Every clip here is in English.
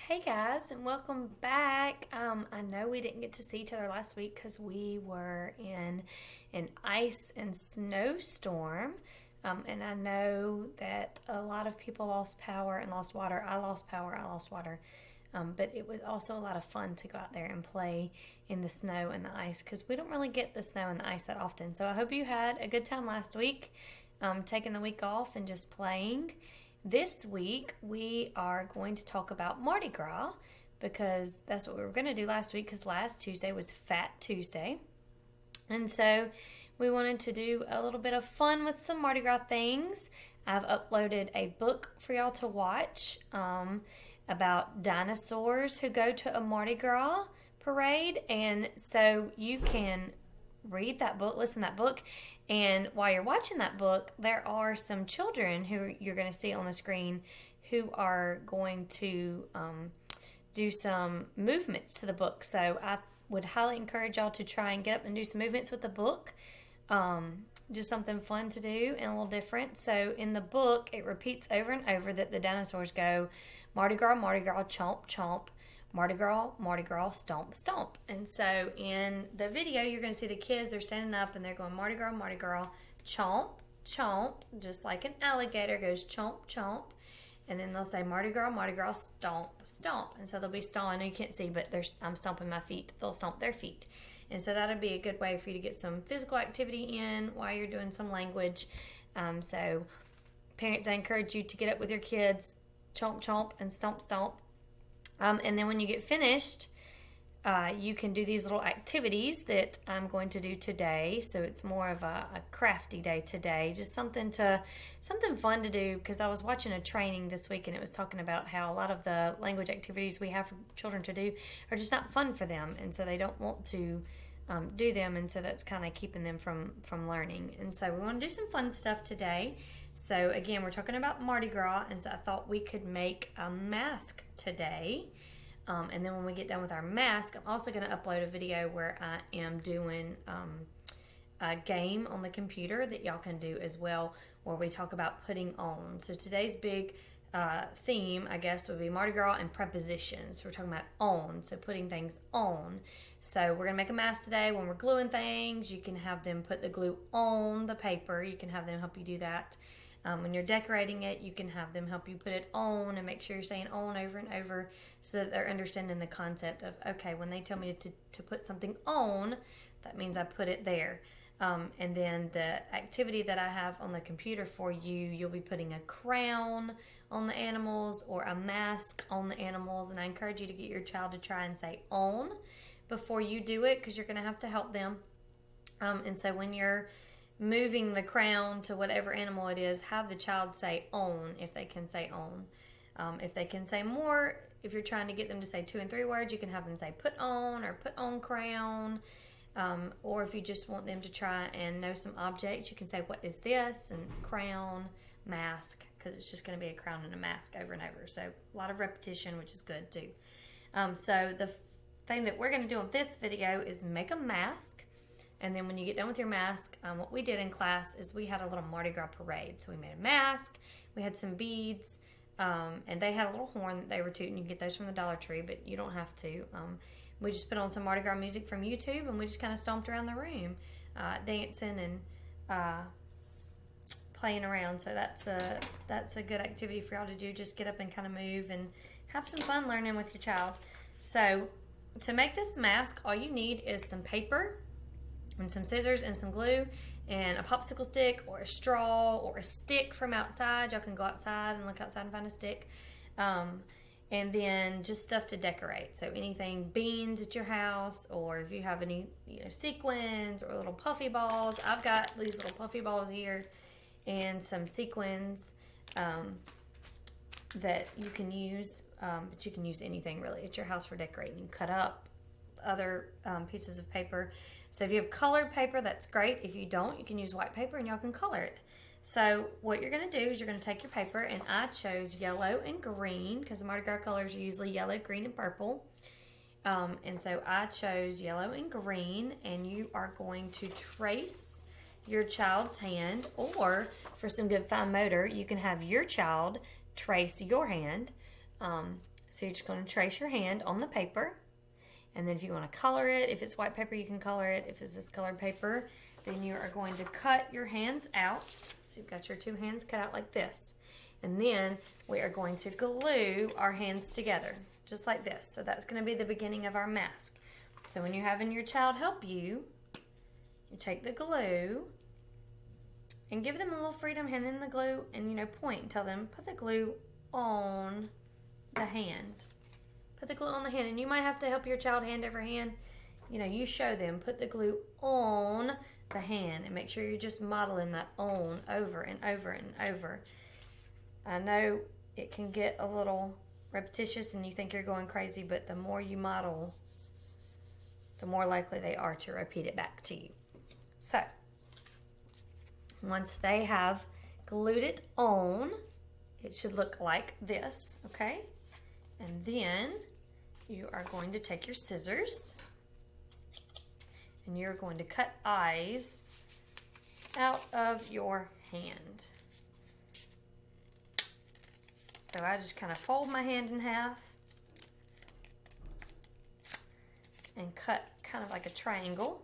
Hey guys, and welcome back. I know we didn't get to see each other last week because we were in an ice and snowstorm. And I know that a lot of people lost power and lost water. I lost power, I lost water. But it was also a lot of fun to go out there and play in the snow and the ice because we don't really get the snow and the ice that often. So I hope you had a good time last week, taking the week off and just playing. This week, we are going to talk about Mardi Gras because that's what we were going to do last week because last Tuesday was Fat Tuesday. And so we wanted to do a little bit of fun with some Mardi Gras things. I've uploaded a book for y'all to watch about dinosaurs who go to a Mardi Gras parade. And so you can read that book, listen to that book, and while you're watching that book, there are some children who you're going to see on the screen who are going to do some movements to the book. So I would highly encourage y'all to try and get up and do some movements with the book. Just something fun to do and a little different. So in the book, it repeats over and over that the dinosaurs go Mardi Gras, chomp, chomp. Mardi Gras, stomp, stomp. And so in the video, you're going to see the kids, they're standing up and they're going Mardi Gras, chomp, chomp, just like an alligator goes chomp, chomp. And then they'll say Mardi Gras, stomp, stomp. And so they'll be stomping. You can't see, but I'm stomping my feet. They'll stomp their feet. And so that'll be a good way for you to get some physical activity in while you're doing some language. So parents, I encourage you to get up with your kids, chomp, chomp, and stomp, stomp. And then when you get finished, you can do these little activities that I'm going to do today. So it's more of a crafty day today, just something fun to do. Because I was watching a training this week and it was talking about how a lot of the language activities we have for children to do are just not fun for them, and so they don't want to do them, and so that's kind of keeping them from learning. And so we want to do some fun stuff today. So again, we're talking about Mardi Gras, and so I thought we could make a mask today. And then when we get done with our mask, I'm also going to upload a video where I am doing a game on the computer that y'all can do as well, where we talk about putting on. So today's big theme, I guess, would be Mardi Gras and prepositions. We're talking about on, so putting things on. So we're going to make a mask today. When we're gluing things, you can have them put the glue on the paper. You can have them help you do that. When you're decorating it, you can have them help you put it on and make sure you're saying on over and over so that they're understanding the concept of, okay, when they tell me to put something on, that means I put it there. And then the activity that I have on the computer for you, you'll be putting a crown on the animals or a mask on the animals. And I encourage you to get your child to try and say on before you do it, because you're going to have to help them. And so when you're moving the crown to whatever animal it is, have the child say on if they can say on. If they can say more, if you're trying to get them to say 2 and 3 words, you can have them say put on or put on crown. Or if you just want them to try and know some objects, you can say what is this, and crown, mask, because it's just going to be a crown and a mask over and over. So a lot of repetition, which is good too. So the thing that we're going to do on this video is make a mask. And then when you get done with your mask, what we did in class is we had a little Mardi Gras parade. So we made a mask, we had some beads, and they had a little horn that they were tooting. You can get those from the Dollar Tree, but you don't have to. We just put on some Mardi Gras music from YouTube, and we just kind of stomped around the room, dancing and playing around. So that's a good activity for y'all to do. Just get up and kind of move and have some fun learning with your child. So to make this mask, all you need is some paper and some scissors and some glue and a popsicle stick or a straw or a stick from outside. Y'all can go outside and look outside and find a stick. And then just stuff to decorate. So anything, beans at your house, or if you have any sequins or little puffy balls. I've got these little puffy balls here and some sequins that you can use. But you can use anything really at your house for decorating. You cut up other pieces of paper. So if you have colored paper, that's great. If you don't, you can use white paper and y'all can color it. So what you're going to do is you're going to take your paper, and I chose yellow and green because the Mardi Gras colors are usually yellow, green, and purple. And so I chose yellow and green, and you are going to trace your child's hand, or for some good fine motor, you can have your child trace your hand. So you're just going to trace your hand on the paper. And then if you want to color it, if it's white paper, you can color it. If it's this colored paper, then you are going to cut your hands out. So you've got your two hands cut out like this. And then we are going to glue our hands together, just like this. So that's going to be the beginning of our mask. So when you're having your child help you, you take the glue and give them a little freedom, hand in the glue, and point and tell them, put the glue on the hand. Put the glue on the hand, and you might have to help your child hand over hand. You show them, put the glue on the hand, and make sure you're just modeling that on over and over and over. I know it can get a little repetitious and you think you're going crazy, but the more you model, the more likely they are to repeat it back to you. So, once they have glued it on, it should look like this, okay? And then you are going to take your scissors and you're going to cut eyes out of your hand. So I just kind of fold my hand in half and cut kind of like a triangle.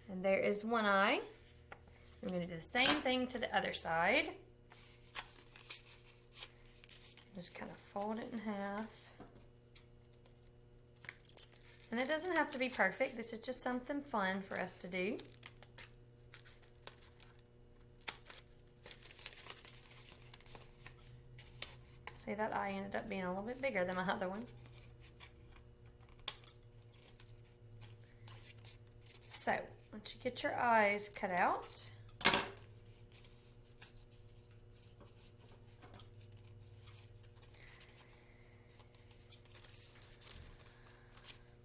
And there is one eye. I'm going to do the same thing to the other side. Just kind of fold it in half. And it doesn't have to be perfect. This is just something fun for us to do. See, that eye ended up being a little bit bigger than my other one. So, once you get your eyes cut out,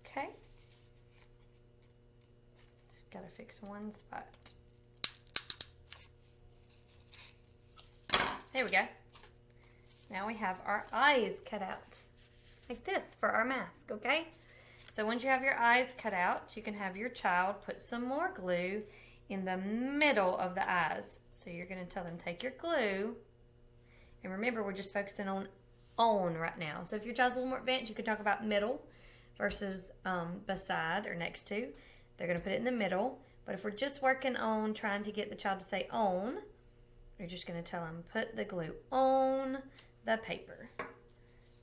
okay, just gotta fix one spot. There we go. Now we have our eyes cut out like this for our mask, okay? So once you have your eyes cut out, you can have your child put some more glue in the middle of the eyes. So you're going to tell them, take your glue, and remember, we're just focusing on right now. So if your child's a little more advanced, you can talk about middle versus beside or next to. They're going to put it in the middle. But if we're just working on trying to get the child to say on, you're just going to tell them, put the glue on the paper.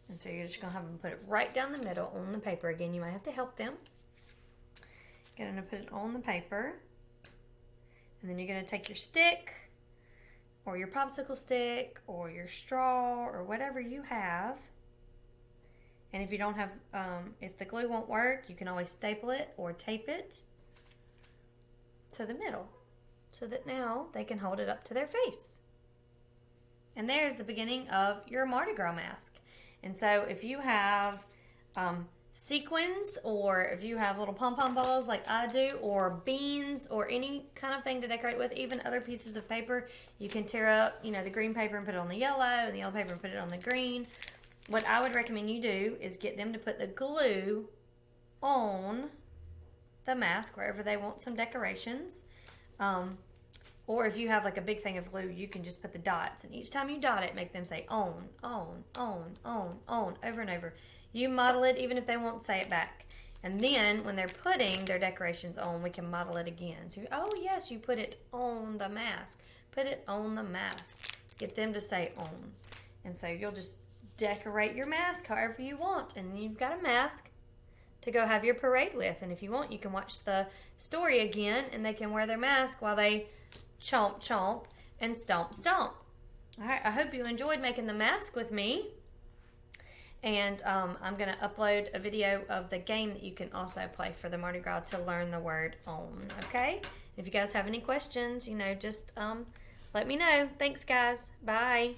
And so you're just going to have them put it right down the middle on the paper. Again, you might have to help them. Get them to put it on the paper. And then you're going to take your stick or your popsicle stick or your straw or whatever you have. And if you don't have, if the glue won't work, you can always staple it or tape it to the middle so that now they can hold it up to their face. And there's the beginning of your Mardi Gras mask. And so if you have sequins, or if you have little pom-pom balls like I do, or beans, or any kind of thing to decorate with, even other pieces of paper, you can tear up, the green paper and put it on the yellow, and the yellow paper and put it on the green. What I would recommend you do is get them to put the glue on the mask wherever they want some decorations. Or if you have like a big thing of glue, you can just put the dots. And each time you dot it, make them say on, over and over. You model it even if they won't say it back. And then when they're putting their decorations on, we can model it again. So, oh yes, you put it on the mask. Put it on the mask. Get them to say on. And so you'll just decorate your mask however you want. And you've got a mask to go have your parade with. And if you want, you can watch the story again, and they can wear their mask while they chomp chomp and stomp stomp. All right, I hope you enjoyed making the mask with me. And I'm going to upload a video of the game that you can also play for the Mardi Gras to learn the word on, okay? If you guys have any questions, just let me know. Thanks, guys. Bye.